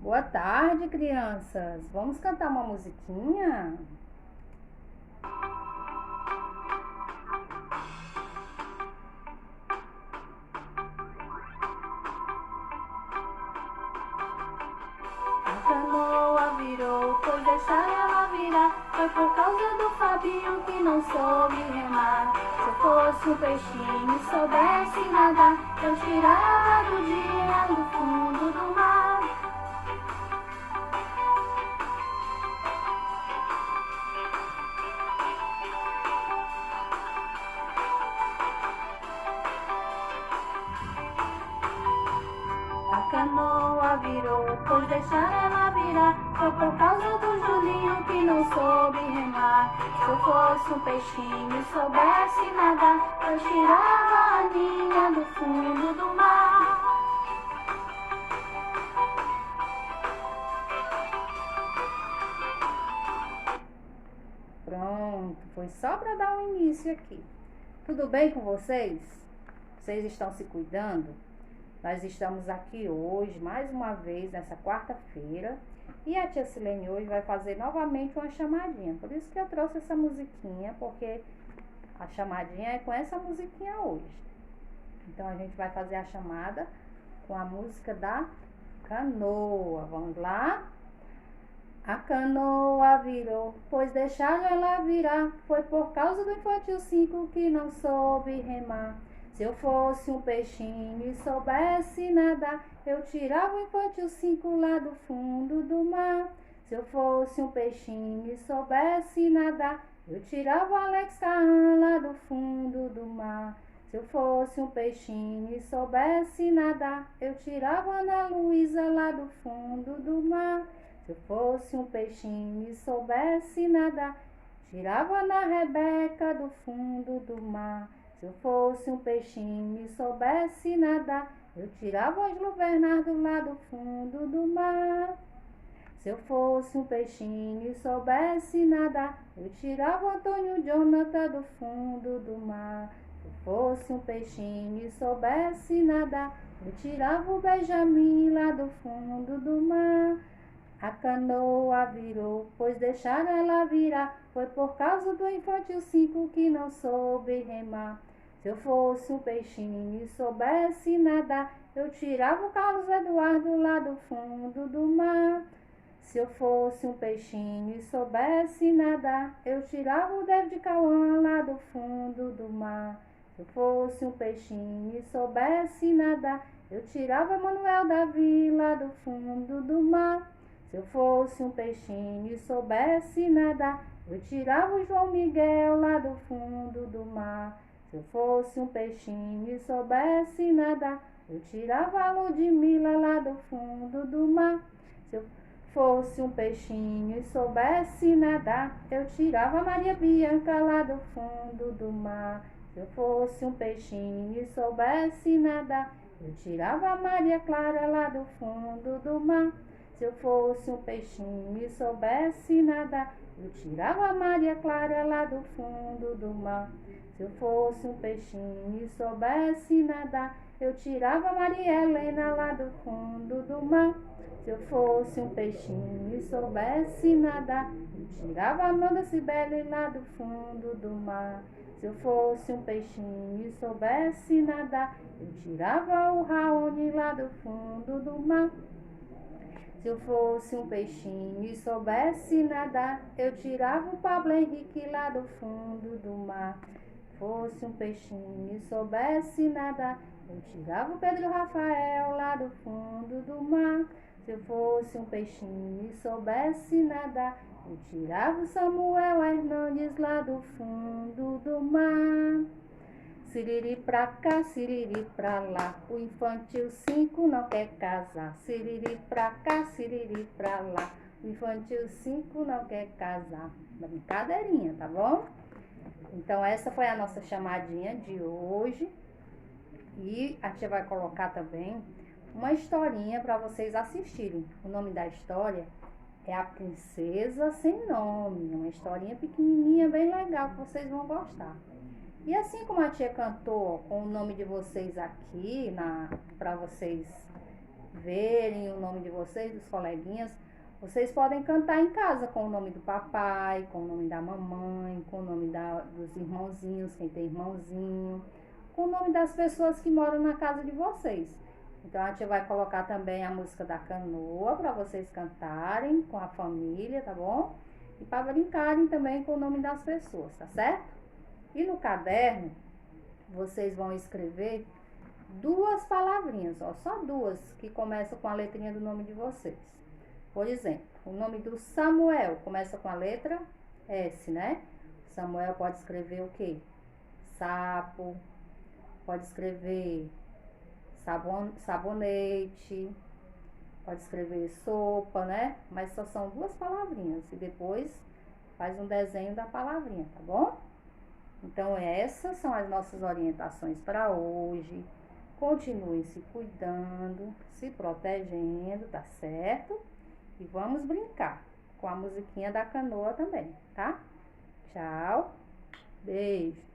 Boa tarde, crianças. Vamos cantar uma musiquinha? A canoa virou, pois deixar ela virar. Foi por causa do Fabinho que não soube remar. Se eu fosse um peixinho e soubesse nadar, eu tirava do dia do fundo do mar. A canoa virou, pois deixar ela virar. Foi por causa do Julinho que não soube remar. Se eu fosse um peixinho e soubesse nadar, eu tirava a aninha do fundo do mar. Pronto, foi só para dar um início aqui. Tudo bem com vocês? Vocês estão se cuidando? Nós estamos aqui hoje, mais uma vez, nessa quarta-feira. E a tia Silene hoje vai fazer novamente uma chamadinha. Por isso que eu trouxe essa musiquinha, porque a chamadinha é com essa musiquinha hoje. Então a gente vai fazer a chamada com a música da canoa. Vamos lá? A canoa virou, pois deixar ela virar. Foi por causa do infantil 5 que não soube remar. Se eu fosse um peixinho e soubesse nadar, eu tirava o infantil 5 lá do fundo do mar. Se eu fosse um peixinho e soubesse nadar, eu tirava o Alex Carran lá do fundo do mar. Se eu fosse um peixinho e soubesse nadar, eu tirava a Ana Luísa lá do fundo do mar. Se eu fosse um peixinho e soubesse nadar, tirava na Rebeca do fundo do mar. Se eu fosse um peixinho e soubesse nadar, eu tirava o Ângelo Bernardo lá do fundo do mar. Se eu fosse um peixinho e soubesse nadar, eu tirava o Antônio Jonathan do fundo do mar. Se eu fosse um peixinho e soubesse nadar, eu tirava o Benjamin lá do fundo do mar. A canoa virou, pois deixar ela virar. Foi por causa do infantil 5 que não soube remar. Se eu fosse um peixinho e soubesse nadar, eu tirava o Carlos Eduardo lá do fundo do mar. Se eu fosse um peixinho e soubesse nadar, eu tirava o David Cauã lá do fundo do mar. Se eu fosse um peixinho e soubesse nadar, eu tirava Manuel Davi lá do fundo do mar. Se eu fosse um peixinho e soubesse nadar, eu tirava o João Miguel lá do fundo do mar. Se eu fosse um peixinho e soubesse nadar, eu tirava a Ludmilla lá do fundo do mar. Se eu fosse um peixinho e soubesse nadar, eu tirava a Maria Bianca lá do fundo do mar. Se eu fosse um peixinho e soubesse nadar, eu tirava a Maria Clara lá do fundo do mar. Se eu fosse um peixinho e soubesse nadar, eu tirava a Maria Clara lá do fundo do mar. Se eu fosse um peixinho e soubesse nadar, eu tirava a Maria Helena lá do fundo do mar. Se eu fosse um peixinho e soubesse nadar, eu tirava a Amanda Cibele lá do fundo do mar. Se eu fosse um peixinho e soubesse nadar, eu tirava o Raoni lá do fundo do mar. Se eu fosse um peixinho e soubesse nadar, eu tirava o Pablo Henrique lá do fundo do mar. Se fosse um peixinho e soubesse nadar, eu tirava o Pedro Rafael lá do fundo do mar. Se eu fosse um peixinho e soubesse nadar, eu tirava o Samuel Hernandes lá do fundo do mar. Siriri pra cá, siriri pra lá, o infantil 5 não quer casar. Siriri pra cá, siriri pra lá, o infantil 5 não quer casar. Brincadeirinha, tá bom? Então essa foi a nossa chamadinha de hoje. E a tia vai colocar também uma historinha para vocês assistirem. O nome da história é A Princesa Sem Nome. Uma historinha pequenininha, bem legal, que vocês vão gostar. E assim como a tia cantou com o nome de vocês aqui, para vocês verem o nome de vocês, dos coleguinhas, vocês podem cantar em casa com o nome do papai, com o nome da mamãe, com o nome dos irmãozinhos, quem tem irmãozinho, com o nome das pessoas que moram na casa de vocês. Então, a gente vai colocar também a música da canoa para vocês cantarem com a família, tá bom? E para brincarem também com o nome das pessoas, tá certo? E no caderno, vocês vão escrever 2 palavrinhas, ó, só 2 que começam com a letrinha do nome de vocês. Por exemplo, o nome do Samuel começa com a letra S, né? Samuel pode escrever o quê? Sapo, pode escrever sabonete, pode escrever sopa, né? Mas só são 2 palavrinhas e depois faz um desenho da palavrinha, tá bom? Então, essas são as nossas orientações para hoje. Continuem se cuidando, se protegendo, tá certo? E vamos brincar com a musiquinha da canoa também, tá? Tchau, beijo.